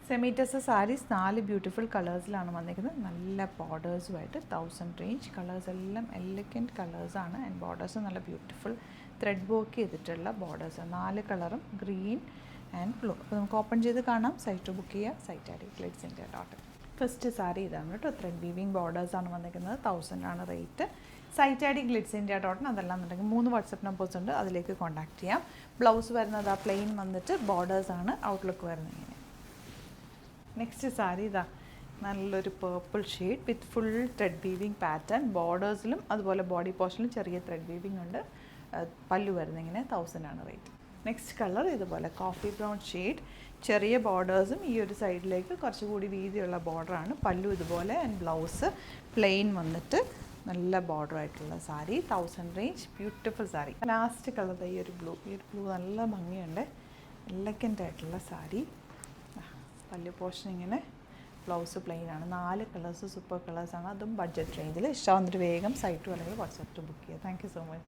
സെമി-ടസർ saris 4 beautiful കളേഴ്സിലാണ് വന്നിരിക്കുന്നത്. നല്ല ബോർഡേഴ്സുമായിട്ട് 1000 range. Colours എല്ലാം എലഗൻറ്റ് കളേഴ്സാണ്. ആൻഡ് ബോർഡേഴ്സ് നല്ല ബ്യൂട്ടിഫുൾ ത്രെഡ് വർക്ക് ചെയ്തിട്ടുള്ള ബോർഡേഴ്സ്. 4 കളറും ഗ്രീൻ ആൻഡ് ബ്ലൂ. അപ്പോൾ നമുക്ക് ഓപ്പൺ ചെയ്ത് കാണാം. സൈറ്റ് ബുക്ക് ചെയ്യുക. Site glitzeindia.in. ഫസ്റ്റ് സാരി ഇതാണ് കേട്ടോ. ത്രെഡ് വീവിങ് ബോർഡേഴ്സാണ് വന്നിരിക്കുന്നത്. 1000 ആണ് റേറ്റ്. Site glitzeindia.in. അതെല്ലാം എന്നുണ്ടെങ്കിൽ 3 വാട്സപ്പ് നമ്പേഴ്സ് ഉണ്ട്, അതിലേക്ക് കോൺടാക്ട് ചെയ്യാം. ബ്ലൗസ് വരുന്നത് ആ പ്ലെയിൻ വന്നിട്ട് ബോർഡേഴ്സാണ്. ഔട്ട്ലുക്ക് വരുന്നത് ഇങ്ങനെ. നെക്സ്റ്റ് സാരി ഇതാ നല്ലൊരു purple shade with full thread weaving pattern. ബോർഡേഴ്സിലും അതുപോലെ ബോഡി പോർഷനിലും ചെറിയ ത്രെഡ് വീവിങ് ഉണ്ട്. പല്ലു വരുന്നത് ഇങ്ങനെ 1000 ആണ് റേറ്റ്. നെക്സ്റ്റ് കളർ ഇതുപോലെ കോഫി ബ്രൗൺ ഷെയ്ഡ്. ചെറിയ ബോർഡേഴ്സും ഈ ഒരു സൈഡിലേക്ക് കുറച്ചുകൂടി വീതിയുള്ള ബോർഡറാണ്. പല്ലു ഇതുപോലെ. ആൻഡ് ബ്ലൗസ് പ്ലെയിൻ വന്നിട്ട് നല്ല ബോർഡർ ആയിട്ടുള്ള sari. 1000 range. Beautiful sari. Last colour ഈ ഒരു ബ്ലൂ. ഈ ഒരു ബ്ലൂ നല്ല ഭംഗിയുണ്ട്. എലഗൻ്റ് ആയിട്ടുള്ള സാരി. പല്ലു പോർഷൻ ഇങ്ങനെ. ബ്ലൗസ് പ്ലെയിൻ ആണ്. 4 കളേഴ്സ് സൂപ്പർ കളേഴ്സാണ്. അതും ബഡ്ജറ്റ് റേഞ്ചിൽ. ഇഷ്ടമാകുന്നൊരു വേഗം സൈറ്റ് അല്ലെങ്കിൽ വാട്സാപ്പ് ബുക്ക് ചെയ്യുക. Thank you so much.